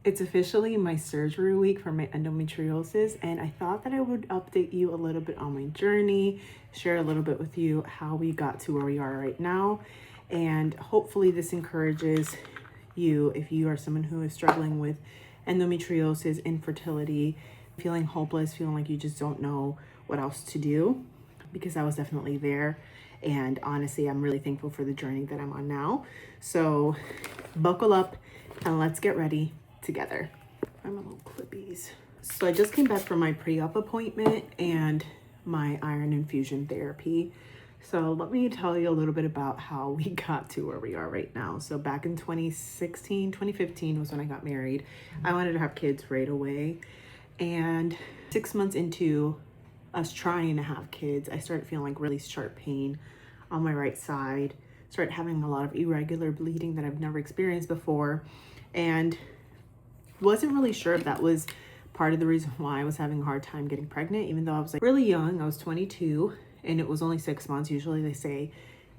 It's officially my surgery week for my endometriosis, and I thought that I would update you a little bit on my journey, share a little bit with you how we got to where we are right now, and hopefully this encourages you if you are someone who is struggling with endometriosis, infertility, feeling hopeless, feeling like you just don't know what else to do, because I was definitely there. And honestly, I'm really thankful for the journey that I'm on now. So buckle up and let's get ready together. I'm a little clippies. So I just came back from my pre-op appointment and my iron infusion therapy. So let me tell you a little bit about how we got to where we are right now. So back in 2015 was when I got married. I wanted to have kids right away. And 6 months into us trying to have kids, I started feeling like really sharp pain on my right side, started having a lot of irregular bleeding that I've never experienced before, and wasn't really sure if that was part of the reason why I was having a hard time getting pregnant, even though I was like really young. I was 22 and it was only 6 months. Usually they say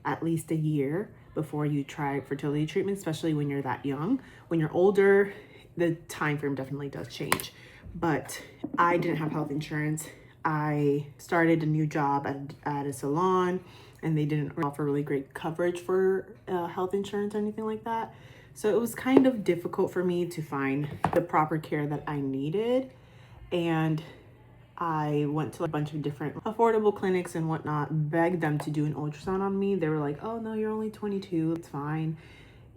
at least a year before you try fertility treatment, especially when you're that young. When you're older, the time frame definitely does change. But I didn't have health insurance. I started a new job at a salon, and they didn't offer really great coverage for health insurance or anything like that. So it was kind of difficult for me to find the proper care that I needed. And I went to a bunch of different affordable clinics and whatnot, begged them to do an ultrasound on me. They were like, oh no, you're only 22, it's fine.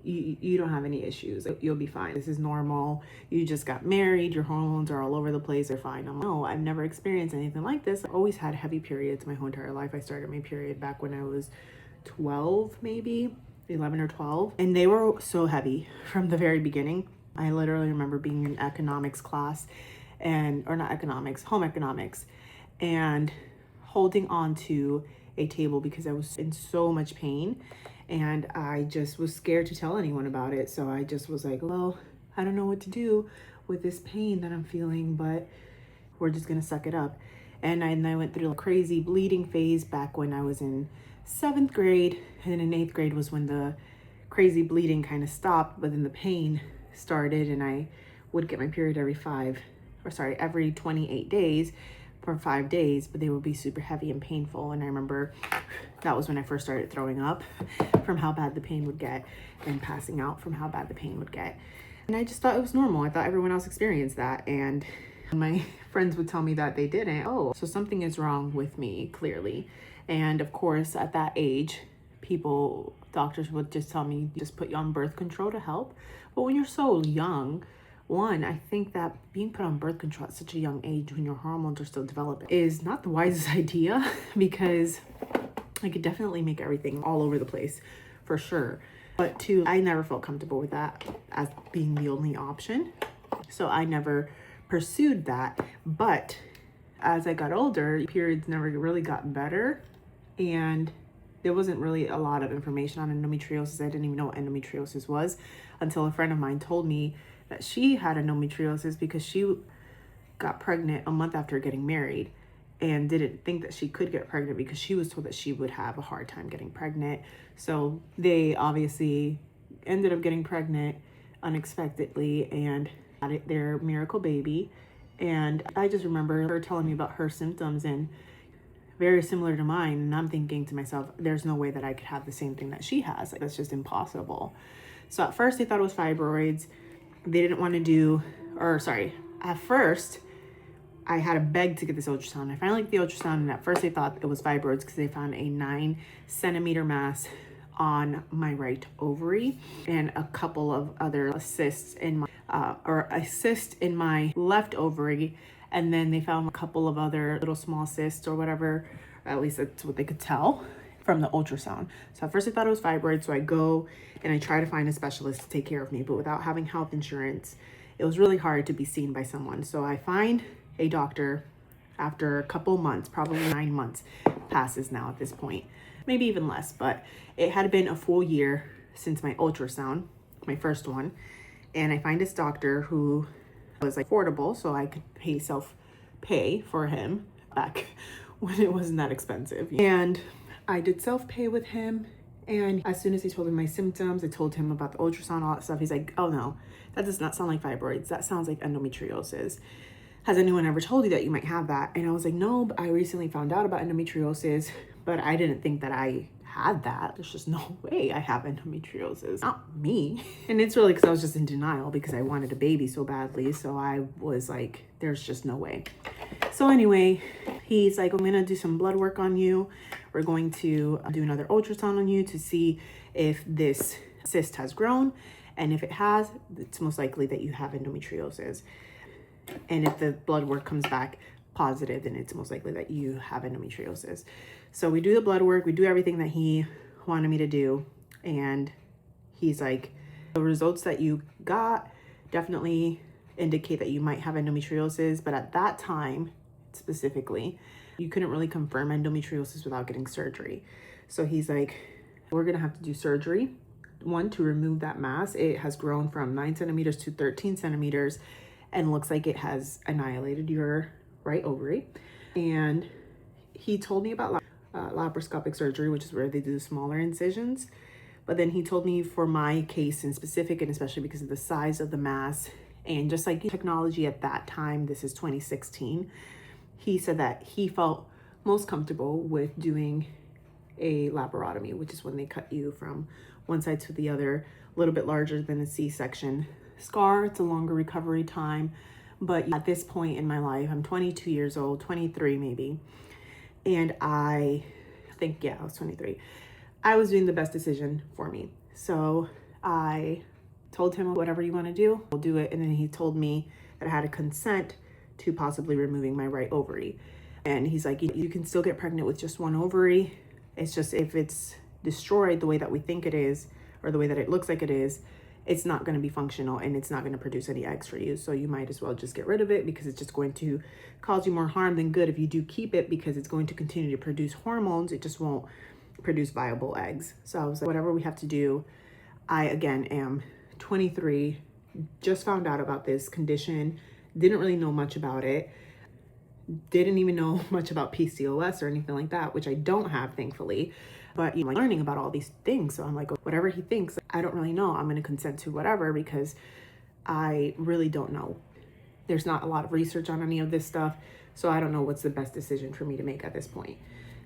You don't have any issues. You'll be fine. This is normal. You just got married. Your hormones are all over the place. They're fine. I'm like, no, I've never experienced anything like this. I've always had heavy periods my whole entire life. I started my period back when I was 12, maybe 11 or 12. And they were so heavy from the very beginning. I literally remember being in economics class or not economics, home economics, and holding on to a table because I was in so much pain. And I just was scared to tell anyone about it. So I just was like, well, I don't know what to do with this pain that I'm feeling, but we're just gonna suck it up. And I went through a crazy bleeding phase back when I was in 7th grade. And then in 8th grade was when the crazy bleeding kind of stopped, but then the pain started, and I would get my period every 28 days for 5 days, but they would be super heavy and painful. And I remember that was when I first started throwing up from how bad the pain would get, and passing out from how bad the pain would get. And I just thought it was normal. I thought everyone else experienced that. And my friends would tell me that they didn't. Oh, so something is wrong with me, clearly. And of course, at that age, doctors would just tell me, just put you on birth control to help. But when you're so young, one, I think that being put on birth control at such a young age when your hormones are still developing is not the wisest idea, because it could definitely make everything all over the place for sure. But two, I never felt comfortable with that as being the only option. So I never pursued that. But as I got older, periods never really got better. And there wasn't really a lot of information on endometriosis. I didn't even know what endometriosis was until a friend of mine told me that she had endometriosis because she got pregnant a month after getting married and didn't think that she could get pregnant because she was told that she would have a hard time getting pregnant. So they obviously ended up getting pregnant unexpectedly and had their miracle baby. And I just remember her telling me about her symptoms, and very similar to mine. And I'm thinking to myself, there's no way that I could have the same thing that she has. Like, that's just impossible. So at first they thought it was fibroids. They didn't want to do, at first I had to beg to get this ultrasound. I finally got the ultrasound, and at first they thought it was fibroids because they found a 9-centimeter mass on my right ovary and a couple of other cysts in a cyst in my left ovary. And then they found a couple of other little small cysts or whatever, at least that's what they could tell from the ultrasound. So at first I thought it was fibroids. So I go and I try to find a specialist to take care of me, but without having health insurance, it was really hard to be seen by someone. So I find a doctor after a couple months, probably 9 months passes now at this point, maybe even less, but it had been a full year since my ultrasound, my first one. And I find this doctor who was like affordable, so I could self-pay for him back when it wasn't that expensive. And I did self-pay with him, And as soon as I told him my symptoms, I told him about the ultrasound, all that stuff. He's like, oh no, that does not sound like fibroids. That sounds like endometriosis. Has anyone ever told you that you might have that? And I was like, no, but I recently found out about endometriosis, but I didn't think that I had that. There's just no way I have endometriosis. Not me. And it's really because I was just in denial because I wanted a baby so badly. So I was like, there's just no way. So anyway, he's like, I'm gonna do some blood work on you. We're going to do another ultrasound on you to see if this cyst has grown. And if it has, it's most likely that you have endometriosis. And if the blood work comes back positive, then it's most likely that you have endometriosis. So we do the blood work, we do everything that he wanted me to do. And he's like, the results that you got definitely indicate that you might have endometriosis. But at that time, specifically, you couldn't really confirm endometriosis without getting surgery. So he's like, we're gonna have to do surgery. One, to remove that mass. It has grown from 9 centimeters to 13 centimeters and looks like it has annihilated your right ovary. And he told me about laparoscopic surgery, which is where they do smaller incisions. But then he told me for my case in specific, and especially because of the size of the mass and just like technology at that time, this is 2016, he said that he felt most comfortable with doing a laparotomy, which is when they cut you from one side to the other, a little bit larger than a C-section scar. It's a longer recovery time. But at this point in my life, I'm 22 years old, 23 maybe. And I think, yeah, I was 23. I was doing the best decision for me. So I told him, whatever you want to do, we'll do it. And then he told me that I had to consent to possibly removing my right ovary. And he's like, you can still get pregnant with just one ovary. It's just if it's destroyed the way that we think it is, or the way that it looks like it is, it's not going to be functional and it's not going to produce any eggs for you. So you might as well just get rid of it because it's just going to cause you more harm than good if you do keep it, because it's going to continue to produce hormones. It just won't produce viable eggs. So I was like, whatever we have to do. I, again, am 23, just found out about this condition, didn't really know much about it, didn't even know much about PCOS or anything like that, which I don't have, thankfully. But you know, learning about all these things. So I'm like, whatever he thinks, I don't really know. I'm going to consent to whatever because I really don't know. There's not a lot of research on any of this stuff. So I don't know what's the best decision for me to make at this point.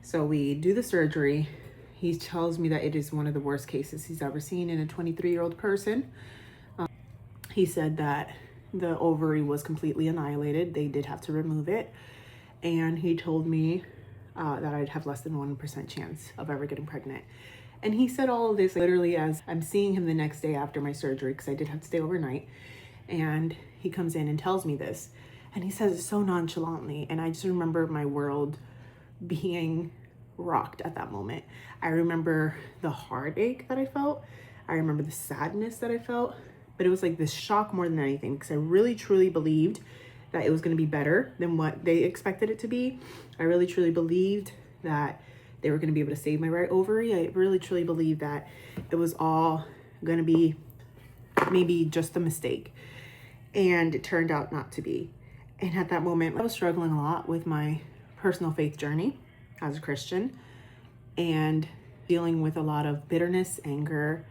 So we do the surgery. He tells me that it is one of the worst cases he's ever seen in a 23-year-old person. He said that the ovary was completely annihilated. They did have to remove it. And he told me that I'd have less than 1% chance of ever getting pregnant. And he said all of this literally as I'm seeing him the next day after my surgery, because I did have to stay overnight. And he comes in and tells me this. And he says it so nonchalantly. And I just remember my world being rocked at that moment. I remember the heartache that I felt. I remember the sadness that I felt. But it was like this shock more than anything, because I really truly believed that it was going to be better than what they expected it to be. I really truly believed that they were going to be able to save my right ovary. I really truly believed that it was all going to be maybe just a mistake. And it turned out not to be. And at that moment, I was struggling a lot with my personal faith journey as a Christian and dealing with a lot of bitterness, anger,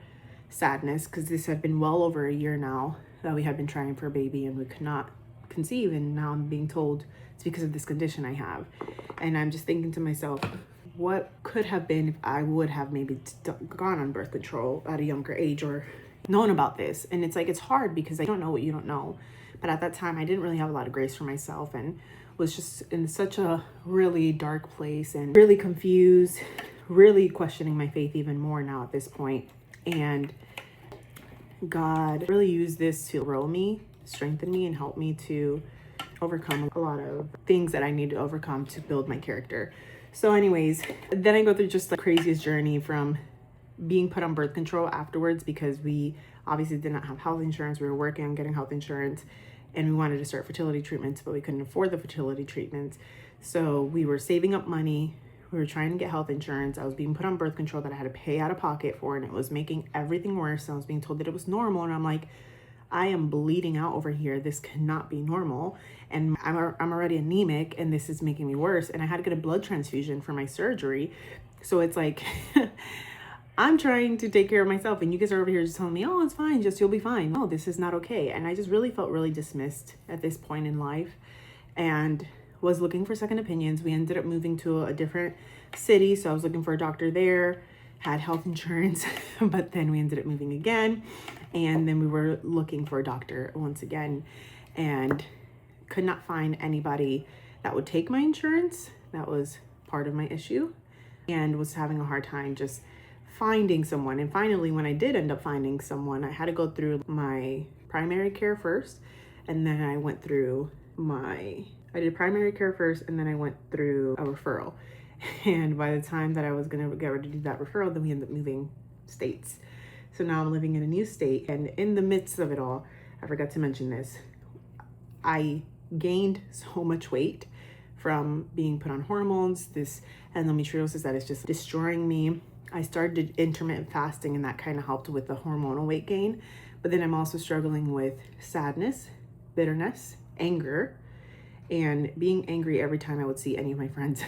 sadness, because this had been well over a year now that we had been trying for a baby and we could not conceive, and now I'm being told it's because of this condition I have. And I'm just thinking to myself, what could have been if I would have maybe gone on birth control at a younger age or known about this? And it's like, it's hard because I don't know what you don't know. But at that time, I didn't really have a lot of grace for myself and was just in such a really dark place and really confused, really questioning my faith even more now at this point. And God really used this to grow me, strengthen me, and help me to overcome a lot of things that I need to overcome to build my character. So anyways, then I go through just the craziest journey from being put on birth control afterwards, because we obviously did not have health insurance. We were working on getting health insurance and we wanted to start fertility treatments, but we couldn't afford the fertility treatments. So we were saving up money. We were trying to get health insurance. I was being put on birth control that I had to pay out of pocket for, and it was making everything worse. I was being told that it was normal, and I'm like, I am bleeding out over here. This cannot be normal. And I'm already anemic, and this is making me worse. And I had to get a blood transfusion for my surgery. So it's like, I'm trying to take care of myself, and you guys are over here just telling me, oh, it's fine, just you'll be fine. No, this is not okay. And I just really felt really dismissed at this point in life and was looking for second opinions. We ended up moving to a different city, so I was looking for a doctor there, had health insurance, but then we ended up moving again. And then we were looking for a doctor once again and could not find anybody that would take my insurance. That was part of my issue, and was having a hard time just finding someone. And finally, when I did end up finding someone, I had to go through my primary care first, and then I went through I did primary care first, and then I went through a referral. And by the time that I was gonna get ready to do that referral, then we ended up moving states. So now I'm living in a new state, and in the midst of it all, I forgot to mention this, I gained so much weight from being put on hormones, this endometriosis that is just destroying me. I started intermittent fasting, and that kind of helped with the hormonal weight gain. But then I'm also struggling with sadness, bitterness, anger, and being angry every time I would see any of my friends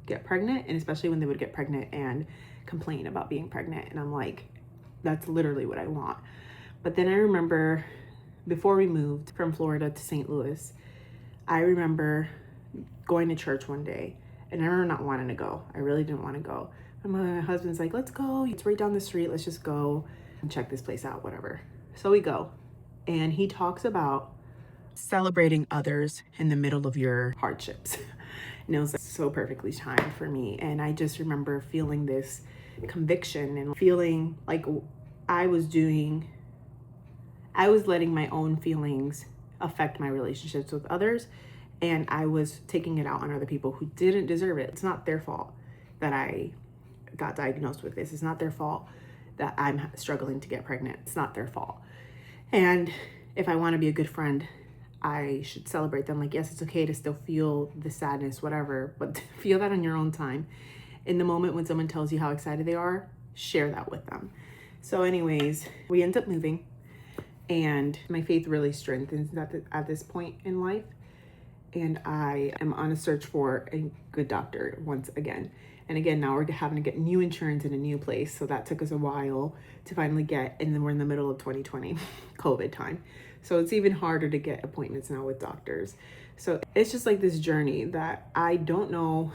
get pregnant, and especially when they would get pregnant and complain about being pregnant. And I'm like, that's literally what I want. But then I remember before we moved from Florida to St. Louis, I remember going to church one day, and I remember not wanting to go. I really didn't want to go. And my husband's like, let's go. It's right down the street. Let's just go and check this place out, whatever. So we go, and he talks about celebrating others in the middle of your hardships. And it was so perfectly timed for me. And I just remember feeling this conviction and feeling like I was letting my own feelings affect my relationships with others, and I was taking it out on other people who didn't deserve it. It's not their fault that I got diagnosed with this. It's not their fault that I'm struggling to get pregnant. It's not their fault. And if I want to be a good friend, I should celebrate them. Like, yes, it's okay to still feel the sadness, whatever, but feel that on your own time. In the moment when someone tells you how excited they are, share that with them. So anyways, we end up moving, and my faith really strengthens at this point in life. And I am on a search for a good doctor once again. And again, now we're having to get new insurance in a new place. So that took us a while to finally get, and then we're in the middle of 2020, COVID time. So it's even harder to get appointments now with doctors. So it's just like this journey that I don't know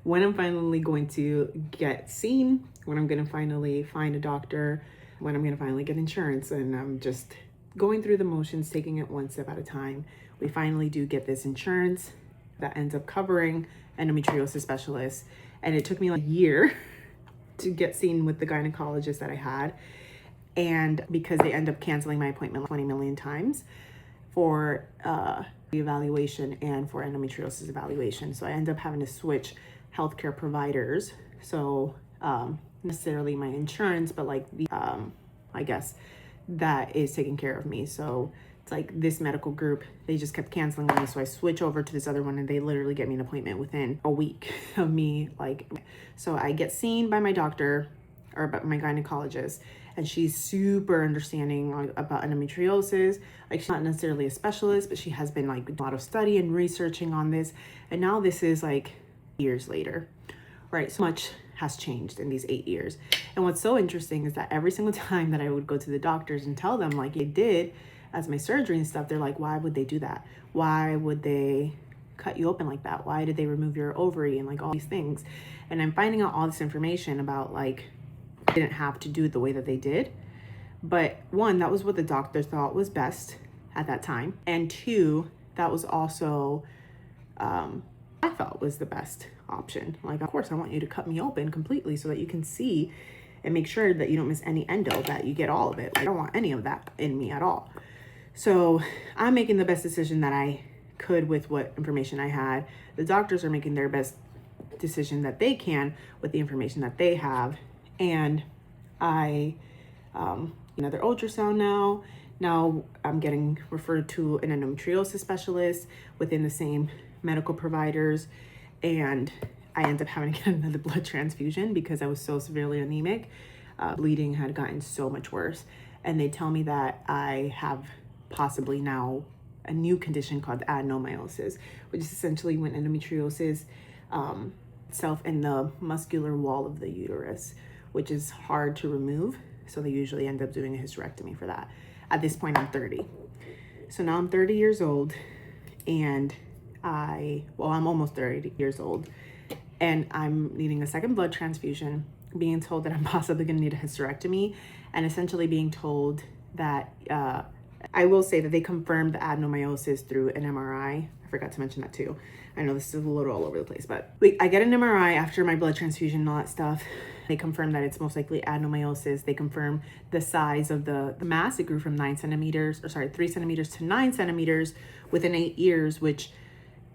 when I'm finally going to get seen, when I'm going to finally find a doctor, when I'm going to finally get insurance. And I'm just going through the motions, taking it one step at a time. We finally do get this insurance that ends up covering endometriosis specialists. And it took me like a year to get seen with the gynecologist that I had. And because they end up canceling my appointment 20 million times for the evaluation and for endometriosis evaluation. So I end up having to switch healthcare providers. So necessarily my insurance, but like the, I guess that is taking care of me. So it's like this medical group, they just kept canceling me. So I switch over to this other one, and they literally get me an appointment within a week of me. So I get seen by my doctor, or by my gynecologist, and she's super understanding about endometriosis. Like, she's not necessarily a specialist, but she has been like a lot of study and researching on this. And now this is like years later, right? So much has changed in these 8 years. And what's so interesting is that every single time that I would go to the doctors and tell them like it did as my surgery and stuff, they're like, why would they do that? Why would they cut you open like that? Why did they remove your ovary and like all these things? And I'm finding out all this information about like, didn't have to do it the way that they did. But one, that was what the doctor thought was best at that time. And two, that was also, I felt was the best option. Like, of course, I want you to cut me open completely so that you can see and make sure that you don't miss any endo, that you get all of it. I don't want any of that in me at all. So I'm making the best decision that I could with what information I had. The doctors are making their best decision that they can with the information that they have. And I, another ultrasound now. Now I'm getting referred to an endometriosis specialist within the same medical providers. And I end up having to get another blood transfusion because I was so severely anemic. Bleeding had gotten so much worse. And they tell me that I have possibly now a new condition called adenomyosis, which is essentially when endometriosis itself in the muscular wall of the uterus, which is hard to remove. So they usually end up doing a hysterectomy for that. At this point, I'm 30. So now I'm 30 years old, and I'm almost 30 years old, and I'm needing a second blood transfusion, being told that I'm possibly going to need a hysterectomy, and essentially being told that I will say that they confirmed the adenomyosis through an MRI. I forgot to mention that too. I know this is a little all over the place, but I get an MRI after my blood transfusion and all that stuff. They confirm that it's most likely adenomyosis. They confirm the size of the mass. It grew from 3 centimeters to 9 centimeters within 8 years, which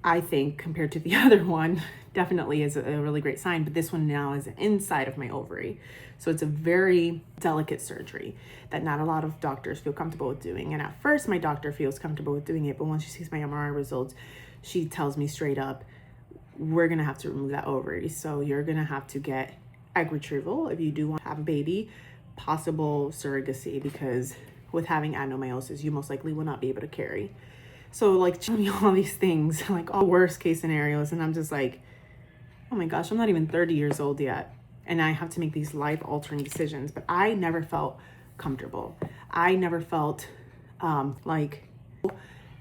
I think compared to the other one definitely is a really great sign. But this one now is inside of my ovary. So it's a very delicate surgery that not a lot of doctors feel comfortable with doing. And at first my doctor feels comfortable with doing it, but once she sees my MRI results, she tells me straight up, we're gonna have to remove that ovary. So you're gonna have to get egg retrieval if you do want to have a baby, possible surrogacy, because with having adenomyosis, you most likely will not be able to carry. So like telling me all these things, like all worst case scenarios, and I'm just like, oh my gosh, I'm not even 30 years old yet, and I have to make these life altering decisions. But I never felt comfortable. I never felt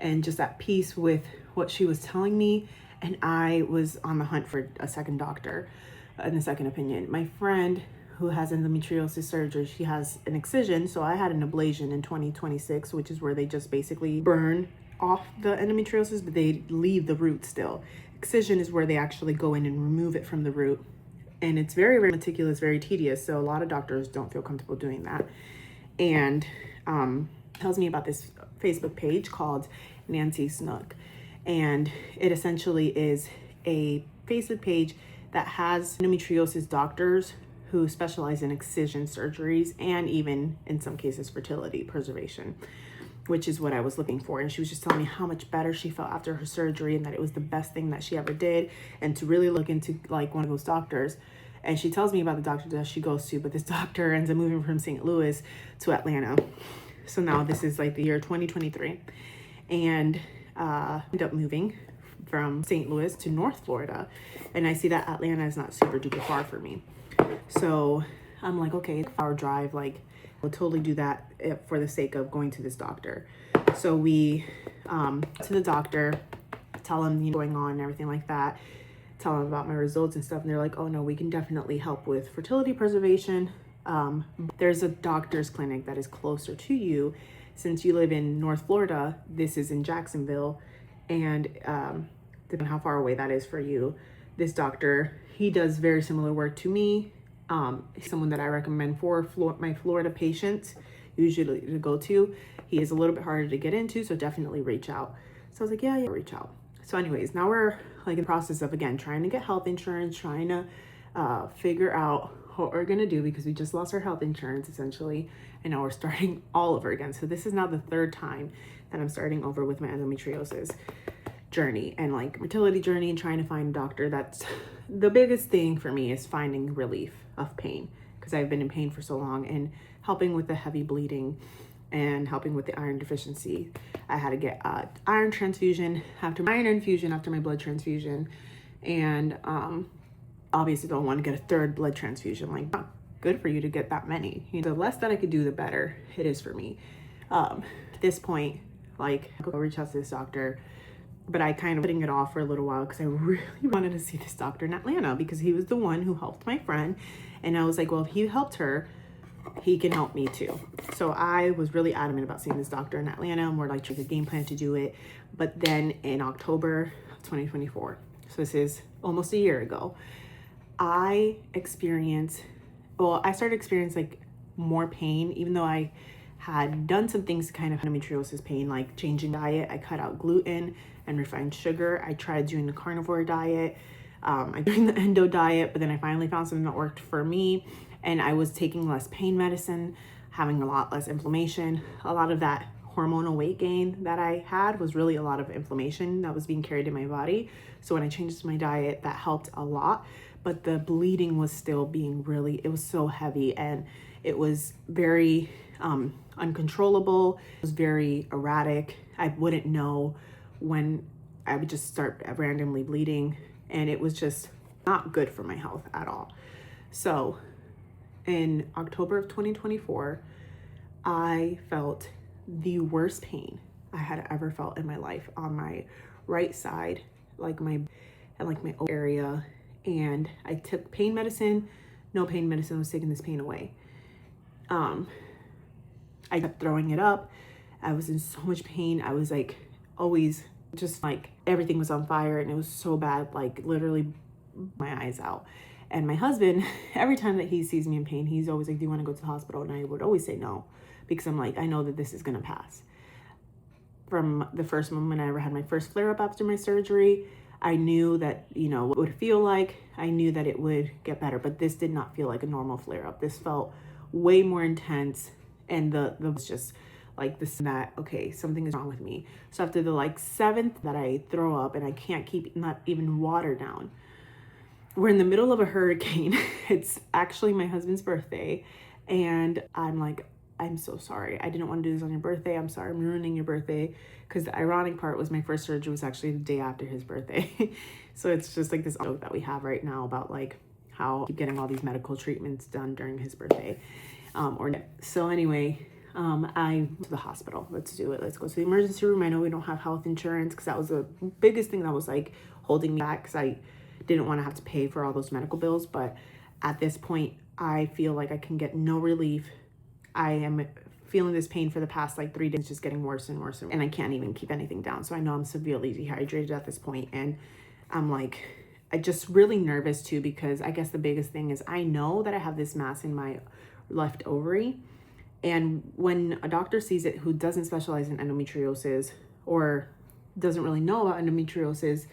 and just at peace with what she was telling me. And I was on the hunt for a second doctor and a second opinion. My friend who has endometriosis surgery, she has an excision. So I had an ablation in 2026, which is where they just basically burn off the endometriosis, but they leave the root still. Excision is where they actually go in and remove it from the root. And it's very, very meticulous, very tedious. So a lot of doctors don't feel comfortable doing that. And tells me about this Facebook page called Nancy Snook. And it essentially is a Facebook page that has endometriosis doctors who specialize in excision surgeries and even in some cases fertility preservation, which is what I was looking for. And she was just telling me how much better she felt after her surgery and that it was the best thing that she ever did, and to really look into like one of those doctors. And she tells me about the doctor that she goes to, but this doctor ends up moving from St. Louis to Atlanta. So now this is like the year 2023. And end up moving from St. Louis to North Florida. And I see that Atlanta is not super duper far for me. So I'm like, okay, 4-hour drive, like we'll totally do that for the sake of going to this doctor. So we to the doctor, tell him what's going on and everything like that, tell them about my results and stuff. And they're like, oh no, we can definitely help with fertility preservation. There's a doctor's clinic that is closer to you. Since you live in North Florida, this is in Jacksonville, and depending on how far away that is for you, this doctor, he does very similar work to me. Someone that I recommend for my Florida patients usually to go to. He is a little bit harder to get into, so definitely reach out. So I was like, yeah, reach out. So anyways, now we're like in the process of, again, trying to get health insurance, trying to figure out what we're gonna do, because we just lost our health insurance essentially, and now we're starting all over again. So this is now the third time that I'm starting over with my endometriosis journey and like fertility journey, and trying to find a doctor. That's the biggest thing for me, is finding relief of pain, because I've been in pain for so long, and helping with the heavy bleeding and helping with the iron deficiency. I had to get iron transfusion after my infusion, after my blood transfusion, and obviously don't want to get a third blood transfusion. Like, not good for you to get that many. The less that I could do, the better it is for me. At this point, like, I'll go reach out to this doctor, but I kind of putting it off for a little while because I really wanted to see this doctor in Atlanta, because he was the one who helped my friend. And I was like, well, if he helped her, he can help me too. So I was really adamant about seeing this doctor in Atlanta, and we're like trying to game plan to do it. But then in October of 2024, so this is almost a year ago, I started experiencing like more pain, even though I had done some things to kind of endometriosis pain, like changing diet. I cut out gluten and refined sugar. I tried doing the carnivore diet. I doing the endo diet, but then I finally found something that worked for me, and I was taking less pain medicine, having a lot less inflammation. A lot of that hormonal weight gain that I had was really a lot of inflammation that was being carried in my body. So when I changed my diet, that helped a lot. But the bleeding was still being it was so heavy, and it was very uncontrollable. It was very erratic. I wouldn't know when I would just start randomly bleeding, and it was just not good for my health at all. So in October of 2024, I felt the worst pain I had ever felt in my life on my right side, like my area. And I took pain medicine. No pain medicine was taking this pain away. I kept throwing it up. I was in so much pain. I was like always just like everything was on fire, and it was so bad, like literally my eyes out. And my husband, every time that he sees me in pain, he's always like, do you want to go to the hospital? And I would always say no, because I'm like, I know that this is going to pass. From the first moment I ever had my first flare up after my surgery, I knew that, you know, what it would feel like. I knew that it would get better, but this did not feel like a normal flare up. This felt way more intense. And the was just like this and that, okay, something is wrong with me. So after the like 7th that I throw up and I can't keep not even water down, we're in the middle of a hurricane. It's actually my husband's birthday. And I'm like, I'm so sorry. I didn't want to do this on your birthday. I'm sorry, I'm ruining your birthday. Because the ironic part was my first surgery was actually the day after his birthday. So it's just like this joke that we have right now about like how I keep getting all these medical treatments done during his birthday. So anyway, I went to the hospital. Let's do it. Let's go to the emergency room. I know we don't have health insurance, because that was the biggest thing that was like holding me back, because I didn't want to have to pay for all those medical bills. But at this point, I feel like I can get no relief. I am feeling this pain for the past like 3 days, just getting worse and worse, and I can't even keep anything down. So I know I'm severely dehydrated at this point, and I'm like, I just really nervous too, because I guess the biggest thing is I know that I have this mass in my left ovary. And when a doctor sees it who doesn't specialize in endometriosis or doesn't really know about endometriosis,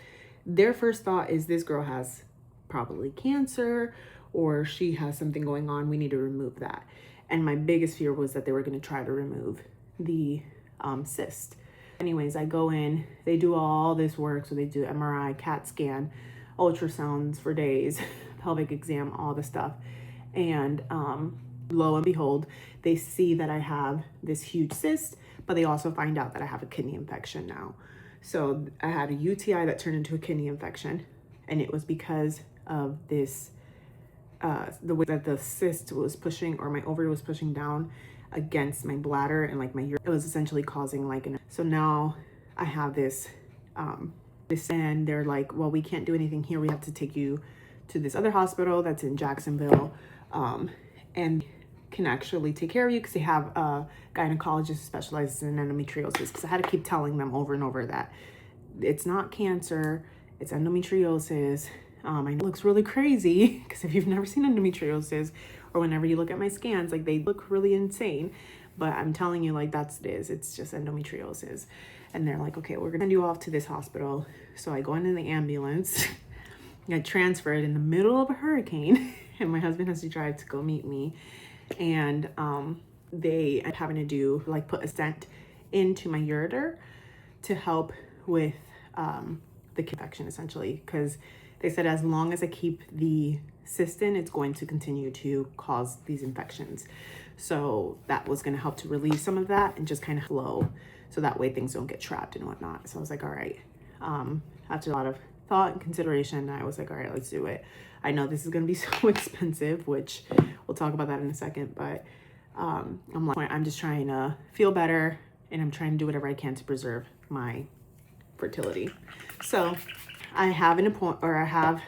their first thought is this girl has probably cancer, or she has something going on. We need to remove that. And my biggest fear was that they were going to try to remove the cyst. Anyways, I go in, they do all this work. So they do MRI, CAT scan, ultrasounds for days, pelvic exam, all the stuff. And lo and behold, they see that I have this huge cyst, but they also find out that I have a kidney infection now. So I had a UTI that turned into a kidney infection, and it was because of this, the way that the cyst was pushing, or my ovary was pushing down against my bladder and like it was essentially causing like so now I have this, and they're like, well, we can't do anything here. We have to take you to this other hospital that's in Jacksonville, and can actually take care of you, because they have a gynecologist who specializes in endometriosis. Because I had to keep telling them over and over that it's not cancer, it's endometriosis. I know it looks really crazy, because if you've never seen endometriosis, or whenever you look at my scans, like they look really insane, but I'm telling you, like that's it is. It's just endometriosis. And they're like, okay, we're gonna send you off to this hospital. So I go into the ambulance, get transferred in the middle of a hurricane, and my husband has to drive to go meet me. And they end up having to do like put a stent into my ureter to help with the infection, essentially, because they said as long as I keep the cyst in, it's going to continue to cause these infections. So that was going to help to relieve some of that and just kind of flow, so that way things don't get trapped and whatnot. So I was like, all right. After a lot of thought and consideration, I was like, all right, let's do it. I know this is going to be so expensive, which we'll talk about that in a second, but I'm just trying to feel better, and I'm trying to do whatever I can to preserve my fertility. So I have an appointment, or I have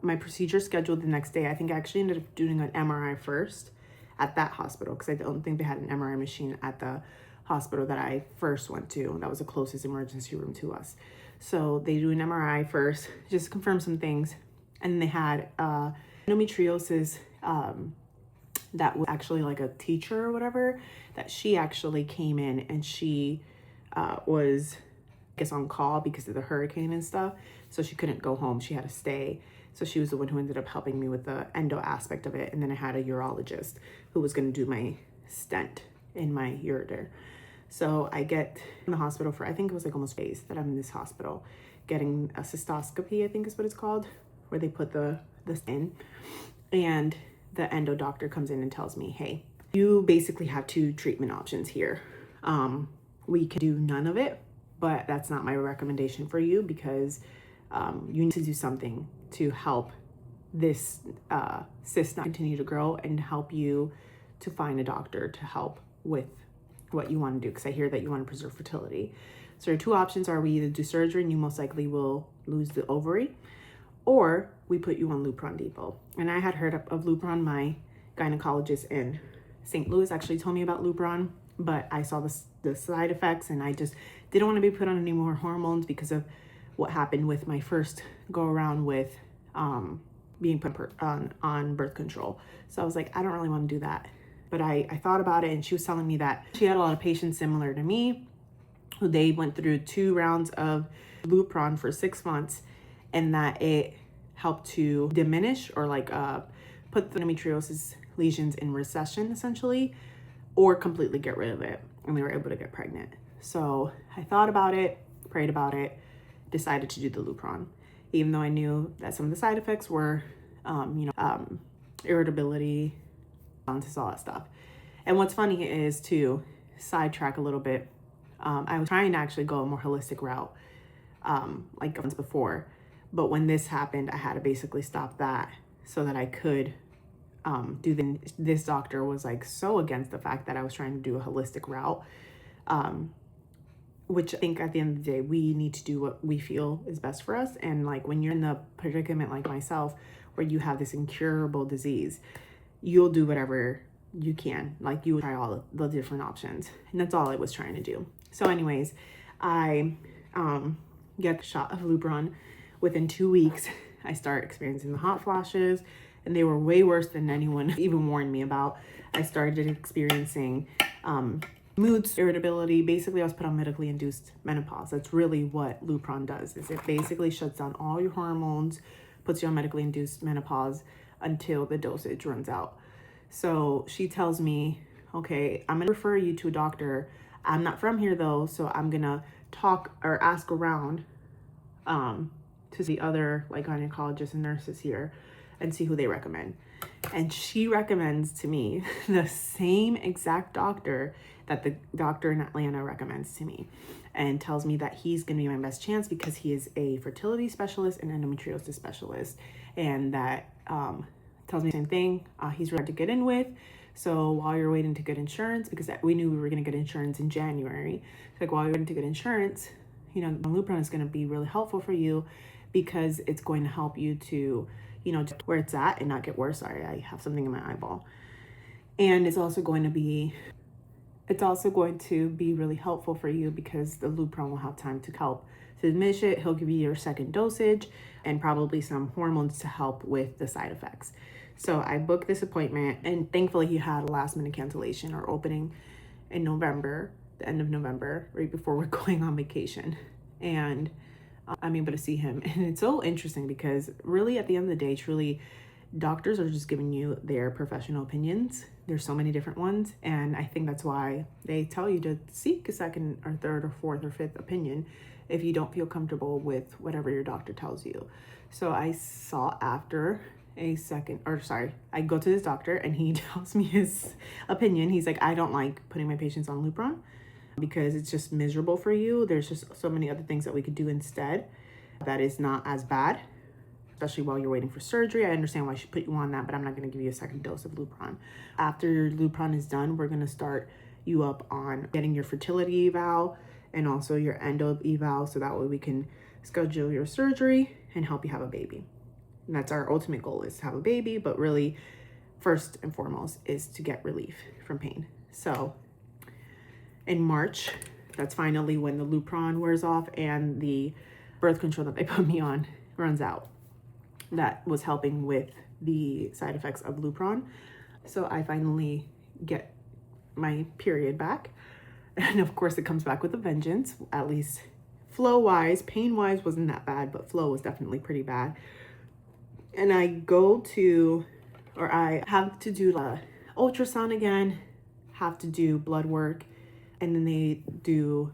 my procedure scheduled the next day. I think I actually ended up doing an MRI first at that hospital, because I don't think they had an MRI machine at the hospital that I first went to. That was the closest emergency room to us. So they do an MRI first, just to confirm some things. And they had endometriosis, that was actually like a teacher or whatever, that she actually came in, and she was, I guess, on call because of the hurricane and stuff. So she couldn't go home. She had to stay. So she was the one who ended up helping me with the endo aspect of it. And then I had a urologist who was going to do my stent in my ureter. So I get in the hospital for, I think it was like almost days that I'm in this hospital, getting a cystoscopy, I think is what it's called, where they put the in. And the endo doctor comes in and tells me, hey, you basically have 2 treatment options here. We can do none of it, but that's not my recommendation for you, because you need to do something to help this cyst not continue to grow, and help you to find a doctor to help with what you want to do, because I hear that you want to preserve fertility. So your two options are: we either do surgery and you most likely will lose the ovary, or we put you on Lupron Depot. And I had heard of Lupron. My gynecologist in St. Louis actually told me about Lupron, but I saw the side effects, and I just didn't want to be put on any more hormones because of what happened with my first go around with being put on birth control. So I was like, I don't really want to do that. But I thought about it, and she was telling me that she had a lot of patients similar to me who they went through 2 rounds of Lupron for 6 months, and that it helped to diminish or like put the endometriosis lesions in recession essentially, or completely get rid of it, and they were able to get pregnant. So I thought about it, prayed about it, decided to do the Lupron, even though I knew that some of the side effects were irritability, all that stuff. And what's funny is, to sidetrack a little bit, I was trying to actually go a more holistic route like once before, but when this happened, I had to basically stop that so that I could this doctor was like so against the fact that I was trying to do a holistic route, which I think at the end of the day, we need to do what we feel is best for us. And like when you're in the predicament like myself, where you have this incurable disease, you'll do whatever you can. Like you would try all the different options. And that's all I was trying to do. So anyways, I get a shot of Lupron. Within 2 weeks, I start experiencing the hot flashes, and they were way worse than anyone even warned me about. I started experiencing moods, irritability. Basically, I was put on medically induced menopause. That's really what Lupron does, is it basically shuts down all your hormones, puts you on medically induced menopause until the dosage runs out. So she tells me, okay, I'm gonna refer you to a doctor. I'm not from here though, so I'm gonna talk or ask around to the other like gynecologists and nurses here and see who they recommend. And she recommends to me the same exact doctor that the doctor in Atlanta recommends to me, and tells me that he's going to be my best chance because he is a fertility specialist and endometriosis specialist, and that tells me the same thing. He's ready to get in with. So while you're waiting to get insurance, because we knew we were going to get insurance in January, like while you're waiting to get insurance, you know, Lupron is going to be really helpful for you, because it's going to help you to, you know, where it's at and not get worse. Sorry, I have something in my eyeball. And it's also going to be really helpful for you, because the Lupron will have time to help to diminish it. He'll give you your second dosage and probably some hormones to help with the side effects. So I booked this appointment, and thankfully he had a last minute cancellation or opening in November, the end of November, right before we're going on vacation. And I'm able to see him. And it's so interesting because really at the end of the day, truly, doctors are just giving you their professional opinions. There's so many different ones. And I think that's why they tell you to seek a second or third or fourth or fifth opinion if you don't feel comfortable with whatever your doctor tells you. So I sought after I go to this doctor, and he tells me his opinion. He's like, I don't like putting my patients on Lupron because it's just miserable for you. There's just so many other things that we could do instead that is not as bad, especially while you're waiting for surgery. I understand why I should put you on that, but I'm not going to give you a second dose of Lupron. After your Lupron is done, we're going to start you up on getting your fertility eval and also your endo eval, so that way we can schedule your surgery and help you have a baby. And that's our ultimate goal, is to have a baby, but really first and foremost is to get relief from pain. So in March, that's finally when the Lupron wears off and the birth control that they put me on runs out. That was helping with the side effects of Lupron. So I finally get my period back. And of course it comes back with a vengeance, at least flow-wise. Pain-wise wasn't that bad, but flow was definitely pretty bad. And I have to do the ultrasound again, have to do blood work, and then they do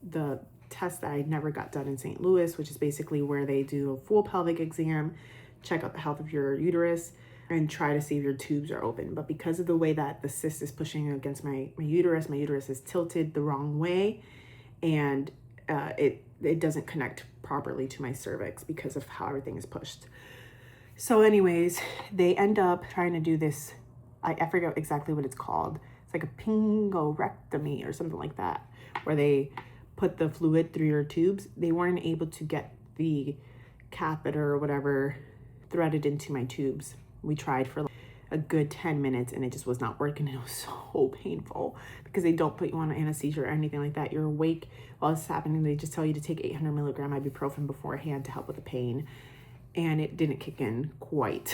the test that I never got done in St. Louis, which is basically where they do a full pelvic exam, check out the health of your uterus, and try to see if your tubes are open. But because of the way that the cyst is pushing against my uterus is tilted the wrong way, and it doesn't connect properly to my cervix because of how everything is pushed. So anyways, they end up trying to do this, I forget exactly what it's called. It's like a pingorectomy or something like that, where they put the fluid through your tubes. They weren't able to get the catheter or whatever threaded into my tubes. We tried for like a good 10 minutes and it just was not working. It was so painful because they don't put you on anesthesia or anything like that. You're awake while it's happening. They just tell you to take 800 milligram ibuprofen beforehand to help with the pain. And it didn't kick in quite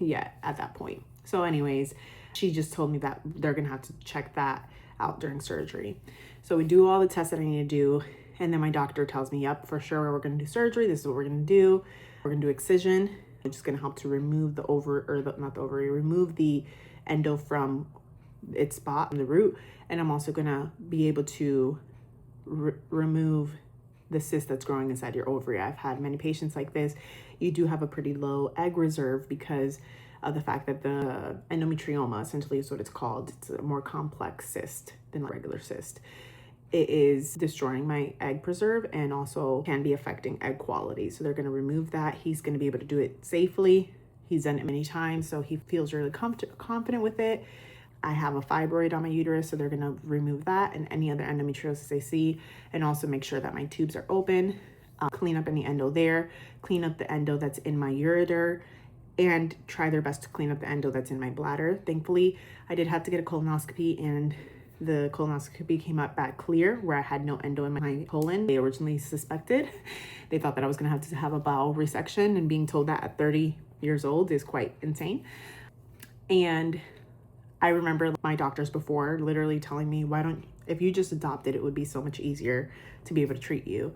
yet at that point. So anyways, she just told me that they're gonna have to check that out during surgery. So we do all the tests that I need to do. And then my doctor tells me, yep, for sure, we're gonna do surgery. This is what we're gonna do. We're gonna do excision. It's just gonna help to remove the remove the endo from its spot in the root. And I'm also gonna be able to remove the cyst that's growing inside your ovary. I've had many patients like this. You do have a pretty low egg reserve because of the fact that the endometrioma essentially is what it's called. It's a more complex cyst than a regular cyst. It is destroying my egg preserve and also can be affecting egg quality. So they're going to remove that. He's going to be able to do it safely. He's done it many times, so he feels really confident with it. I have a fibroid on my uterus, so they're gonna remove that and any other endometriosis they see, and also make sure that my tubes are open, clean up any endo there, clean up the endo that's in my ureter, and try their best to clean up the endo that's in my bladder. Thankfully, I did have to get a colonoscopy, and the colonoscopy came up back clear where I had no endo in my colon. They originally suspected. They thought that I was gonna have to have a bowel resection, and being told that at 30 years old is quite insane. And I remember my doctors before literally telling me, if you just adopted, it would be so much easier to be able to treat you.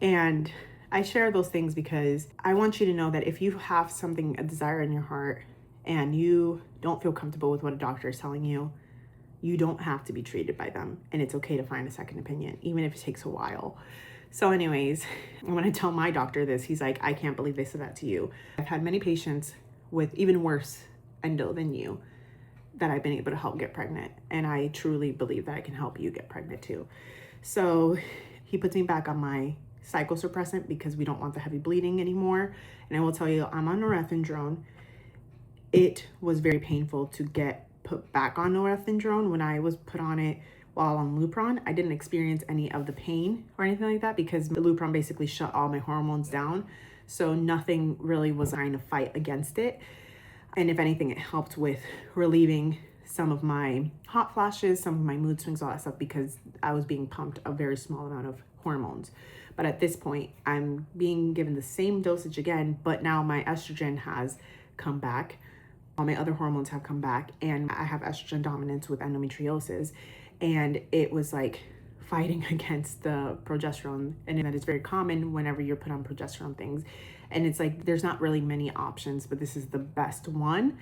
And I share those things because I want you to know that if you have something, a desire in your heart, and you don't feel comfortable with what a doctor is telling you, you don't have to be treated by them. And it's okay to find a second opinion, even if it takes a while. So anyways, when I tell my doctor this, he's like, I can't believe they said that to you. I've had many patients with even worse endo than you that I've been able to help get pregnant. And I truly believe that I can help you get pregnant too. So he puts me back on my psychosuppressant because we don't want the heavy bleeding anymore. And I will tell you, I'm on norethindrone. It was very painful to get put back on norethindrone. When I was put on it while on Lupron, I didn't experience any of the pain or anything like that because the Lupron basically shut all my hormones down. So nothing really was trying to fight against it. And if anything, it helped with relieving some of my hot flashes, some of my mood swings, all that stuff, because I was being pumped a very small amount of hormones. But at this point, I'm being given the same dosage again, but now my estrogen has come back. All my other hormones have come back, and I have estrogen dominance with endometriosis. And it was like fighting against the progesterone. And that is very common whenever you're put on progesterone things. And it's like, there's not really many options, but this is the best one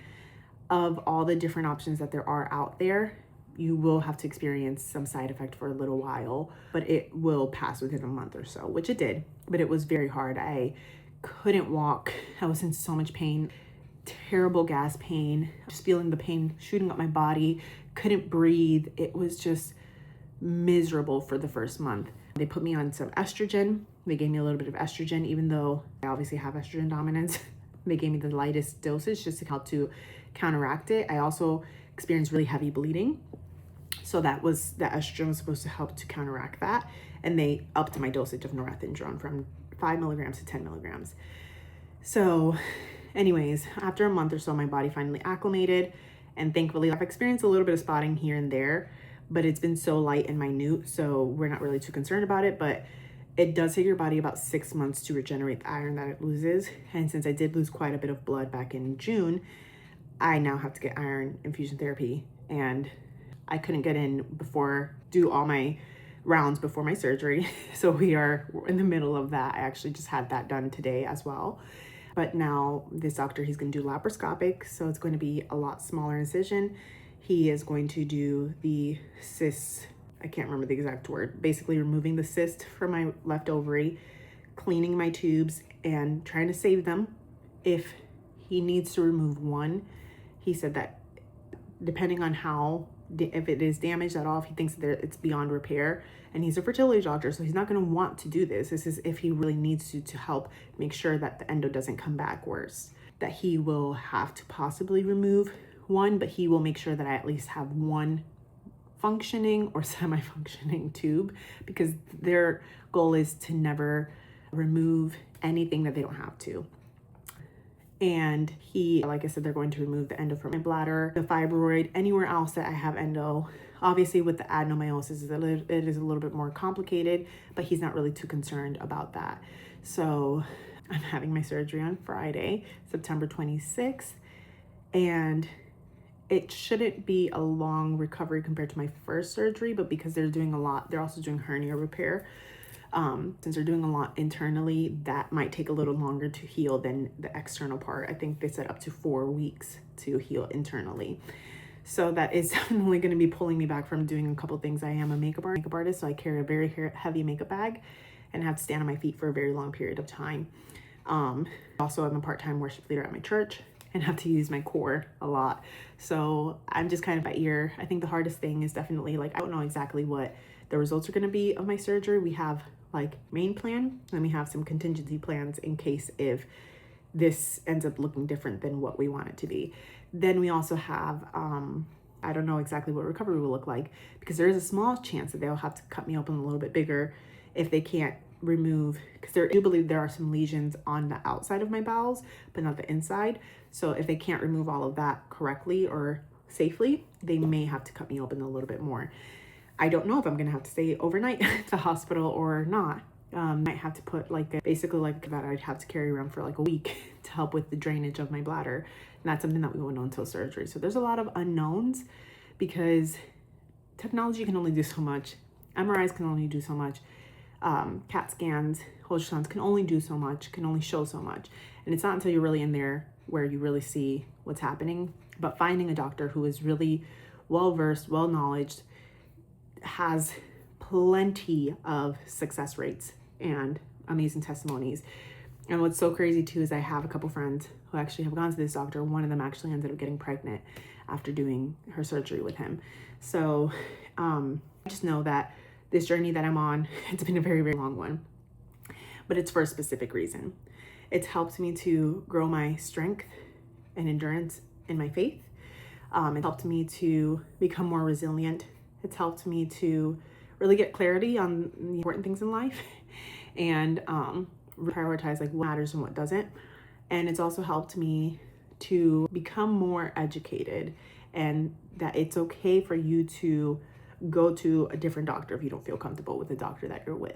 of all the different options that there are out there. You will have to experience some side effect for a little while, but it will pass within a month or so, which it did, but it was very hard. I couldn't walk. I was in so much pain, terrible gas pain, just feeling the pain shooting up my body, couldn't breathe. It was just miserable for the first month. They put me on some estrogen. They gave me a little bit of estrogen, even though I obviously have estrogen dominance. They gave me the lightest dosage just to help to counteract it. I also experienced really heavy bleeding. So the estrogen was supposed to help to counteract that. And they upped my dosage of norethindrone from 5 milligrams to 10 milligrams. So anyways, after a month or so, my body finally acclimated. And thankfully, I've experienced a little bit of spotting here and there, but it's been so light and minute, so we're not really too concerned about it. But it does take your body about 6 months to regenerate the iron that it loses. And since I did lose quite a bit of blood back in June, I now have to get iron infusion therapy. And I couldn't get in do all my rounds before my surgery. So we are in the middle of that. I actually just had that done today as well. But now this doctor, he's going to do laparoscopic. So it's going to be a lot smaller incision. He is going to do the cyst. I can't remember the exact word, basically removing the cyst from my left ovary, cleaning my tubes and trying to save them. If he needs to remove one, he said that depending on if it is damaged at all, if he thinks that it's beyond repair, and he's a fertility doctor, so he's not going to want to do this. This is if he really needs to help make sure that the endo doesn't come back worse. that he will have to possibly remove one, but he will make sure that I at least have one functioning or semi-functioning tube, because their goal is to never remove anything that they don't have to. And he, like I said, they're going to remove the endo from my bladder, the fibroid, anywhere else that I have endo. Obviously with the adenomyosis, it is a little bit more complicated, but he's not really too concerned about that. So I'm having my surgery on Friday, September 26th, and it shouldn't be a long recovery compared to my first surgery, but because they're doing a lot, they're also doing hernia repair. Since they're doing a lot internally, that might take a little longer to heal than the external part. I think they said up to 4 weeks to heal internally. So that is definitely going to be pulling me back from doing a couple things. I am a makeup artist, so I carry a very heavy makeup bag and have to stand on my feet for a very long period of time. Also, I'm a part-time worship leader at my church and have to use my core a lot. So I'm just kind of at ear. I think the hardest thing is definitely, like, I don't know exactly what the results are going to be of my surgery. We have like main plan, and we have some contingency plans in case if this ends up looking different than what we want it to be. Then we also have, I don't know exactly what recovery will look like, because there is a small chance that they'll have to cut me open a little bit bigger if they can't remove, because I do believe there are some lesions on the outside of my bowels, but not the inside. So if they can't remove all of that correctly or safely, they may have to cut me open a little bit more. I don't know if I'm gonna have to stay overnight at the hospital or not. Might have to put basically like that I'd have to carry around for like a week to help with the drainage of my bladder. And that's something that we won't know until surgery. So there's a lot of unknowns, because technology can only do so much. MRIs can only do so much. CAT scans, ultrasounds can only do so much, can only show so much. And it's not until you're really in there where you really see what's happening. But finding a doctor who is really well-versed, well-knowledged, has plenty of success rates and amazing testimonies. And what's so crazy too is I have a couple friends who actually have gone to this doctor. One of them actually ended up getting pregnant after doing her surgery with him. So I just know that this journey that I'm on, it's been a very, very long one, but it's for a specific reason. It's helped me to grow my strength and endurance in my faith. It helped me to become more resilient. It's helped me to really get clarity on the important things in life and prioritize like what matters and what doesn't. And it's also helped me to become more educated, and that it's okay for you to go to a different doctor if you don't feel comfortable with the doctor that you're with.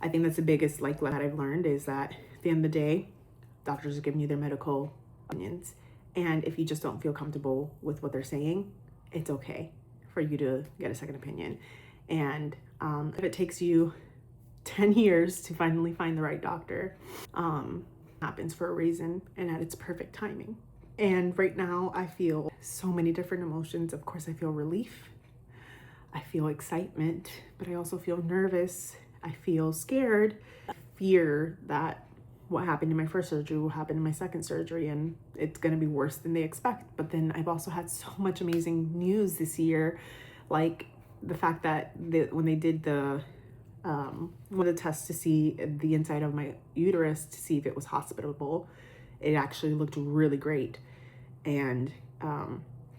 I think that's the biggest lesson that I've learned, is that at the end of the day, doctors are giving you their medical opinions. And if you just don't feel comfortable with what they're saying, it's okay for you to get a second opinion. And if it takes you 10 years to finally find the right doctor, happens for a reason and at its perfect timing. And right now I feel so many different emotions. Of course, I feel relief. I feel excitement, but I also feel nervous. I feel scared. I fear that what happened in my first surgery will happen in my second surgery, and it's going to be worse than they expect. But then I've also had so much amazing news this year, like the fact that when they did the one of the tests to see the inside of my uterus to see if it was hospitable, it actually looked really great, and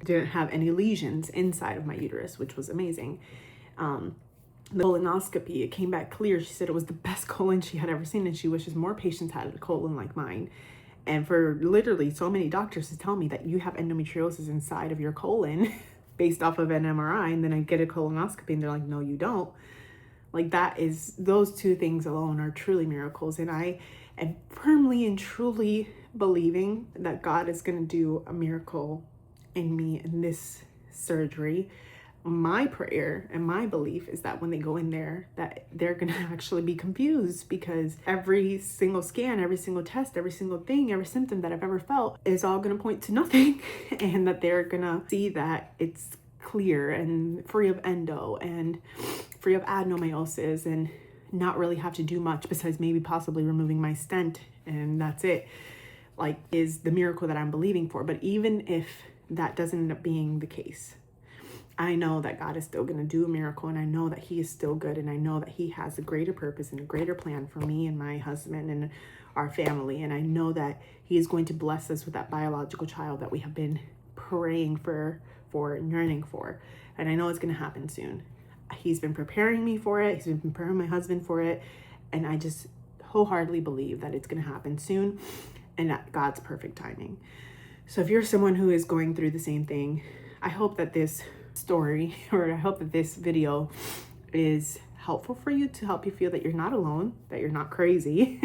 didn't have any lesions inside of my uterus, which was amazing. The colonoscopy, it came back clear. She said it was the best colon she had ever seen, and she wishes more patients had a colon like mine. And for literally so many doctors to tell me that you have endometriosis inside of your colon based off of an MRI, and then I get a colonoscopy and they're like, no, you don't. Like, those two things alone are truly miracles. And I am firmly and truly believing that God is going to do a miracle in me in this surgery. My prayer and my belief is that when they go in there, that they're going to actually be confused, because every single scan, every single test, every single thing, every symptom that I've ever felt is all going to point to nothing, and that they're going to see that it's clear and free of endo and free of adenomyosis, and not really have to do much besides maybe possibly removing my stent, and that's it. Like, is the miracle that I'm believing for. But even if that doesn't end up being the case, I know that God is still going to do a miracle, and I know that he is still good, and I know that he has a greater purpose and a greater plan for me and my husband and our family. And I know that he is going to bless us with that biological child that we have been praying for and yearning for. And I know it's going to happen soon. He's been preparing me for it. He's been preparing my husband for it. And I just wholeheartedly believe that it's going to happen soon and at God's perfect timing. So if you're someone who is going through the same thing, I hope that this story, or I hope that this video is helpful for you, to help you feel that you're not alone, that you're not crazy,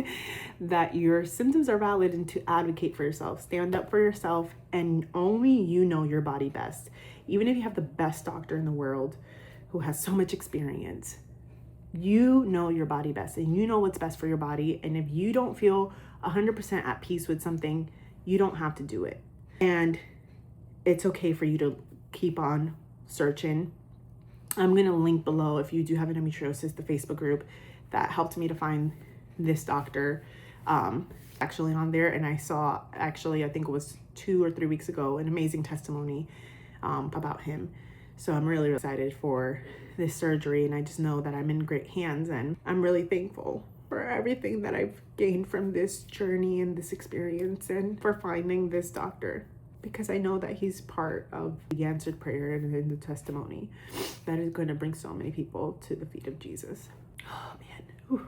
that your symptoms are valid, and to advocate for yourself, stand up for yourself, and only you know your body best. Even if you have the best doctor in the world who has so much experience, you know your body best, and you know what's best for your body. And if you don't feel 100% at peace with something, you don't have to do it. And it's okay for you to keep on searching. I'm going to link below, if you do have endometriosis, the Facebook group that helped me to find this doctor, actually on there. And I saw, actually, I think it was 2 or 3 weeks ago, an amazing testimony about him. So I'm really excited for this surgery, and I just know that I'm in great hands, and I'm really thankful for everything that I've gained from this journey and this experience, and for finding this doctor, because I know that he's part of the answered prayer and in the testimony that is going to bring so many people to the feet of Jesus. Oh man. Whew.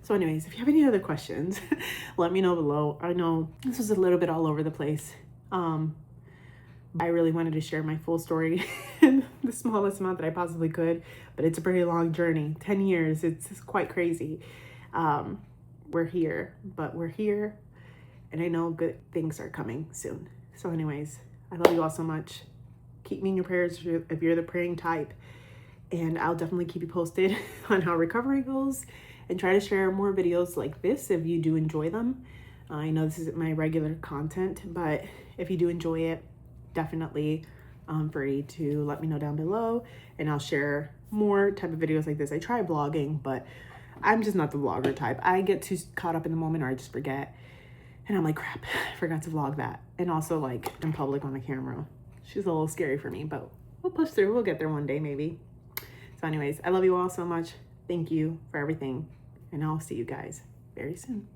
So anyways, if you have any other questions, let me know below. I know this was a little bit all over the place. I really wanted to share my full story in the smallest amount that I possibly could, but it's a pretty long journey. 10 years, it's quite crazy. We're here, and I know good things are coming soon. So anyways, I love you all so much. Keep me in your prayers if you're the praying type, and I'll definitely keep you posted on how recovery goes, and try to share more videos like this if you do enjoy them. I know this isn't my regular content, but if you do enjoy it, definitely free to let me know down below, and I'll share more type of videos like this. I try vlogging, but I'm just not the vlogger type. I get too caught up in the moment, or I just forget. And I'm like, crap, I forgot to vlog that. And also, like, in public on the camera. She's a little scary for me, but we'll push through. We'll get there one day, maybe. So anyways, I love you all so much. Thank you for everything. And I'll see you guys very soon.